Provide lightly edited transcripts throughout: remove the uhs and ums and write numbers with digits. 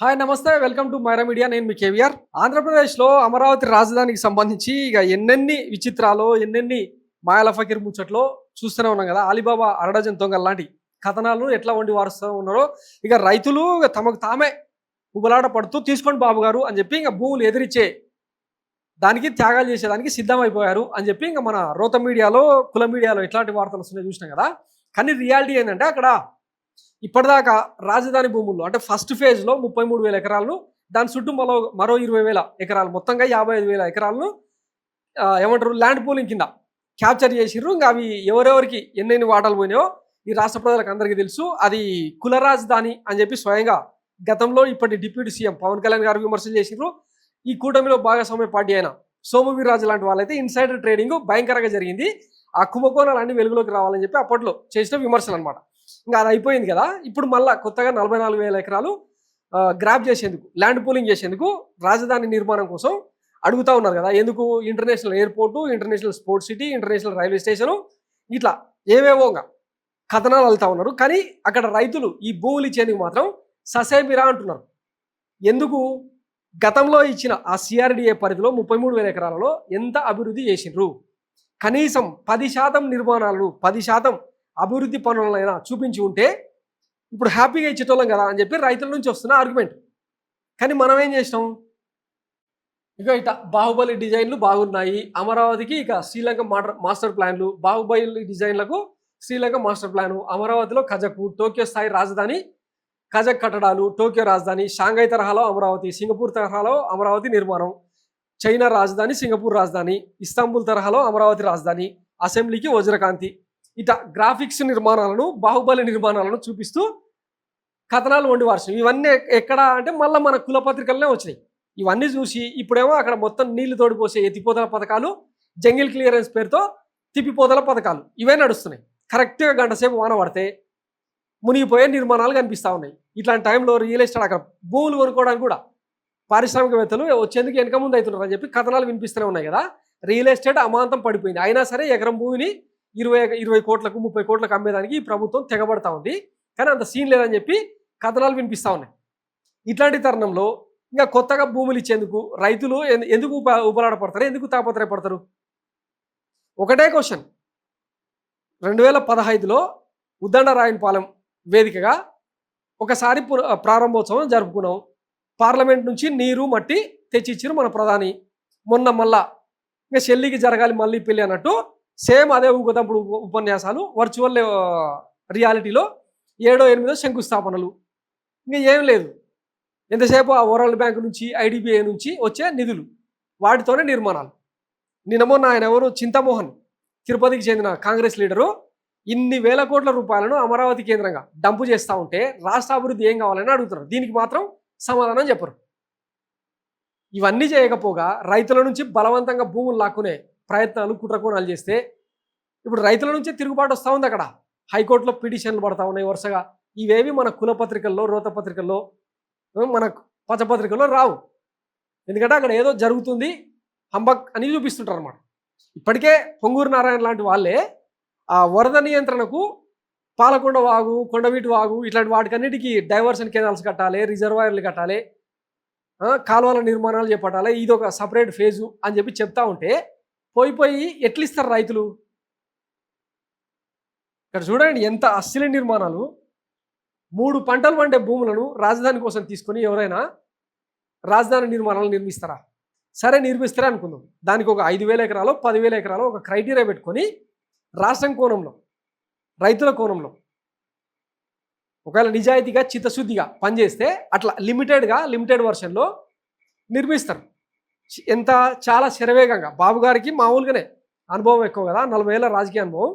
Hi నమస్తే welcome to Myra media. నేను మీ కేవీఆర్. ఆంధ్రప్రదేశ్లో అమరావతి రాజధానికి సంబంధించి ఇక ఎన్నెన్ని విచిత్రాలు ఎన్నెన్ని మాయల ఫకీర్ ముచ్చట్లో చూస్తూనే ఉన్నాం కదా. అలీబాబా అరడజన్ దొంగల లాంటి కథనాలను ఎట్లా వండి వారుస్తూ ఉన్నారో ఇక రైతులు తమకు తామే ఉబలాట పడుతూ తీసుకోండి బాబు గారు అని చెప్పి ఇంకా భూములు ఎదిరిచ్చే దానికి త్యాగాలు చేసేదానికి సిద్ధమైపోయారు అని చెప్పి ఇంకా మన రోత మీడియాలో కుల మీడియాలో ఎట్లాంటి వార్తలు వస్తున్నాయి చూసినాం కదా. కానీ రియాలిటీ ఏంటంటే అక్కడ ఇప్పటిదాకా రాజధాని భూముల్లో అంటే ఫస్ట్ ఫేజ్లో 33,000 ఎకరాలను దాని చుట్టూ మరో 20,000 ఎకరాలు మొత్తంగా 55,000 ఎకరాలను ఏమంటారు ల్యాండ్ పూలింగ్ కింద క్యాప్చర్ చేసిర్రు. ఇంకా అవి ఎవరెవరికి ఎన్నెన్ని వాటాలు పోయినాయో ఈ రాష్ట్ర ప్రజలకు అందరికీ తెలుసు. అది కుల రాజధాని అని చెప్పి స్వయంగా గతంలో ఇప్పటి డిప్యూటీ సీఎం పవన్ కళ్యాణ్ గారు విమర్శలు చేసిర్రు. ఈ కూటమిలో భాగస్వామ్య పార్టీ అయిన సోము వీర్రాజు లాంటి వాళ్ళైతే ఇన్సైడర్ ట్రేడింగ్ భయంకరంగా జరిగింది, ఆ కుంభకోణాలన్నీ వెలుగులోకి రావాలని చెప్పి అప్పట్లో చేసిన విమర్శలు అనమాట. ఇంకా అది అయిపోయింది కదా. ఇప్పుడు మళ్ళీ కొత్తగా 44,000 ఎకరాలు గ్రాప్ చేసేందుకు ల్యాండ్ పూలింగ్ చేసేందుకు రాజధాని నిర్మాణం కోసం అడుగుతూ ఉన్నారు కదా. ఎందుకు international airport, international sports city, international railway station ఇట్లా ఏవేవోగా కథనాలు వెళ్తూ ఉన్నారు. కానీ అక్కడ రైతులు ఈ భూములు ఇచ్చేందుకు మాత్రం ససేమిరా అంటున్నారు. ఎందుకు? గతంలో ఇచ్చిన ఆ సిఆర్డిఏ పరిధిలో 33,000 ఎకరాలలో ఎంత అభివృద్ధి చేసిండ్రు? కనీసం 10% నిర్మాణాలను 10% అభివృద్ధి పనులైనా చూపించి ఉంటే ఇప్పుడు హ్యాపీగా ఇచ్చేటోళ్ళం కదా అని చెప్పి రైతుల నుంచి వస్తున్న ఆర్గ్యుమెంట్. కానీ మనం ఏం చేసినాం? ఇక ఇట బాహుబలి డిజైన్లు బాగున్నాయి, అమరావతికి ఇక శ్రీలంక మాస్టర్ ప్లాన్లు, బాహుబలి డిజైన్లకు శ్రీలంక మాస్టర్ ప్లాను, అమరావతిలో కజకు, టోక్యో స్థాయి రాజధాని కజక్ కట్టడాలు, టోక్యో రాజధాని, షాంఘై తరహాలో అమరావతి, సింగపూర్ తరహాలో అమరావతి నిర్మాణం, చైనా రాజధాని సింగపూర్ రాజధాని, ఇస్తాంబుల్ తరహాలో అమరావతి రాజధాని, అసెంబ్లీకి వజ్రకాంతి, ఇట గ్రాఫిక్స్ నిర్మాణాలను బాహుబలి నిర్మాణాలను చూపిస్తూ కథనాలు వండి వార్చడం. ఇవన్నీ ఎక్కడ అంటే మళ్ళీ మన కులపత్రికలనే వచ్చినాయి. ఇవన్నీ చూసి ఇప్పుడేమో అక్కడ మొత్తం నీళ్లు తోడిపోసే ఎత్తిపోతల పథకాలు, జంగిల్ క్లియరెన్స్ పేరుతో తిప్పిపోతల పథకాలు ఇవే నడుస్తున్నాయి. కరెక్ట్గా గంట సేపు వాన పడితే మునిగిపోయే నిర్మాణాలు కనిపిస్తూ ఉన్నాయి. ఇట్లాంటి టైంలో రియల్ ఎస్టేట్ అక్కడ భూములు కొనుక్కోవడానికి కూడా పారిశ్రామికవేత్తలు వచ్చేందుకు వెనక ముందు అవుతున్నారు అని చెప్పి కథనాలు వినిపిస్తూనే ఉన్నాయి కదా. రియల్ ఎస్టేట్ అమాంతం పడిపోయింది. అయినా సరే ఎకరం భూమిని 20 కోట్లకు 30 కోట్లకు అమ్మేదానికి ఈ ప్రభుత్వం తెగబడతా ఉంది. కానీ అంత సీన్ లేదని చెప్పి కథనాలు వినిపిస్తూ ఉన్నాయి. ఇట్లాంటి తరుణంలో ఇంకా కొత్తగా భూములు ఇచ్చేందుకు రైతులు ఎందుకు ఉపలాడపడతారు, ఎందుకు తాపత్రయపడతారు? ఒకటే క్వశ్చన్. 2015లో ఉద్దండరాయనపాలెం వేదికగా ఒకసారి ప్రారంభోత్సవం జరుపుకున్నాం. పార్లమెంట్ నుంచి నీరు మట్టి తెచ్చిచ్చారు మన ప్రధాని. మొన్న మళ్ళా ఇంకా చెల్లికి జరగాలి మళ్ళీ పెళ్ళి అన్నట్టు సేమ్ అదే ఊగదంపుడు ఉపన్యాసాలు వర్చువల్ రియాలిటీలో 7వ 8వ శంకుస్థాపనలు. ఇంకా ఏం లేదు, ఎంతసేపు ఆ వరల్డ్ బ్యాంక్ నుంచి ఐడిబిఐ నుంచి వచ్చే నిధులు వాటితోనే నిర్మాణాలు. నిన్న ఆయన ఎవరు చింతమోహన్ తిరుపతికి చెందిన కాంగ్రెస్ లీడరు ఇన్ని వేల కోట్ల రూపాయలను అమరావతి కేంద్రంగా డంపు చేస్తూ ఉంటే రాష్ట్ర అభివృద్ధి ఏం కావాలని అడుగుతున్నారు. దీనికి మాత్రం సమాధానం చెప్పరు. ఇవన్నీ చేయకపోగా రైతుల నుంచి బలవంతంగా భూములు లాక్కునే ప్రయత్నాలు కుట్రకోణాలు చేస్తే ఇప్పుడు రైతుల నుంచి తిరుగుబాటు వస్తూ ఉంది. అక్కడ హైకోర్టులో పిటిషన్లు పడతా ఉన్నాయి వరుసగా. ఇవేవి మన కులపత్రికల్లో, రోత పత్రికల్లో, మన పచ్చపత్రికల్లో రావు. ఎందుకంటే అక్కడ ఏదో జరుగుతుంది హంబక్ అని చూపిస్తుంటారు అన్నమాట. ఇప్పటికే పొంగూరు నారాయణ లాంటి వాళ్ళే ఆ వరద నియంత్రణకు పాలకొండ వాగు, కొండవీటి వాగు ఇట్లాంటి వాటికన్నిటికీ డైవర్షన్ కెనాల్స్ కట్టాలి, రిజర్వాయర్లు కట్టాలి, కాలువల నిర్మాణాలు చేపట్టాలి, ఇది ఒక సపరేట్ ఫేజు అని చెప్పి చెప్తా ఉంటే పోయి ఎట్లు ఇస్తారు రైతులు? ఇక్కడ చూడండి ఎంత అస్సలు నిర్మాణాలు. 3 పంటలు పండే భూములను రాజధాని కోసం తీసుకొని ఎవరైనా రాజధాని నిర్మాణాలు నిర్మిస్తారా? సరే నిర్మిస్తారే అనుకుందాం. దానికి ఒక 5,000 ఎకరాలు 10,000 ఎకరాలు ఒక క్రైటీరియా పెట్టుకొని రాష్ట్రం కోణంలో, రైతుల కోణంలో ఒకవేళ నిజాయితీగా చిత్తశుద్ధిగా పనిచేస్తే అట్లా లిమిటెడ్ వర్షన్లో నిర్మిస్తారు. చాలా శరవేగంగా. బాబు గారికి మామూలుగానే అనుభవం ఎక్కువ కదా, 40 ఏళ్ళ రాజకీయ అనుభవం.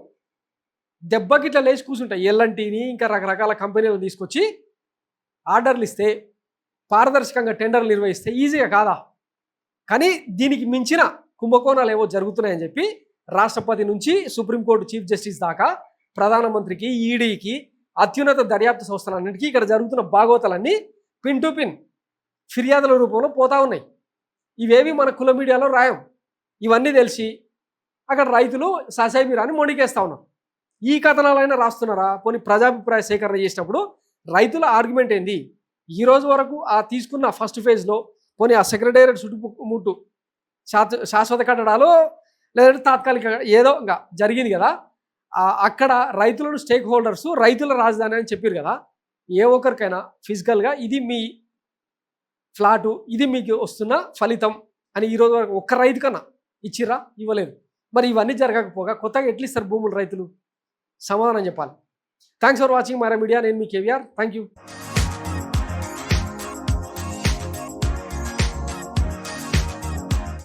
దెబ్బకి ఇట్లా లేచి కూర్చుంటాయి. ఎల్ఎన్టీని ఇంకా రకరకాల కంపెనీలు తీసుకొచ్చి ఆర్డర్లు ఇస్తే, పారదర్శకంగా టెండర్లు నిర్వహిస్తే ఈజీగా కాదా? కానీ దీనికి మించిన కుంభకోణాలు ఏవో జరుగుతున్నాయని చెప్పి రాష్ట్రపతి నుంచి సుప్రీంకోర్టు చీఫ్ జస్టిస్ దాకా ప్రధానమంత్రికి, ఈడీకి, అత్యున్నత దర్యాప్తు సంస్థలన్నింటికీ ఇక్కడ జరుగుతున్న భాగవతాలన్నీ పిన్ టు పిన్ ఫిర్యాదుల రూపంలో పోతా ఉన్నాయి. ఇవేవి మన కుల మీడియాలో రాయం. ఇవన్నీ తెలిసి అక్కడ రైతులు ససేమిరాని మొండికేస్తా ఉన్నారు. ఈ కథనాలైనా రాస్తున్నారా? పోనీ ప్రజాభిప్రాయ సేకరణ చేసినప్పుడు రైతుల ఆర్గ్యుమెంట్ ఏంది? ఈ రోజు వరకు ఆ తీసుకున్న ఫస్ట్ ఫేజ్లో పోనీ ఆ సెక్రటేరియట్ చుట్టుముట్టు శాశ్వత కట్టడాలు లేదంటే తాత్కాలిక ఏదో ఇంకా జరిగింది కదా, అక్కడ రైతులను స్టేక్ హోల్డర్స్ రైతుల రాజధాని అని చెప్పారు కదా. ఏ ఒక్కరికైనా ఫిజికల్గా ఇది మీ ఫ్లాటు, ఇది మీకు వస్తున్న ఫలితం అని ఈరోజు వరకు ఒక్క రైతు కన్నా ఇచ్చిర్రా? ఇవ్వలేదు. మరి ఇవన్నీ జరగకపోగా కొత్తగా ఎట్లు ఇస్తారు భూములు రైతులు? సమాధానం చెప్పాలి. Thanks for watching Myra media. నేను మీ కేవీఆర్. Thank you.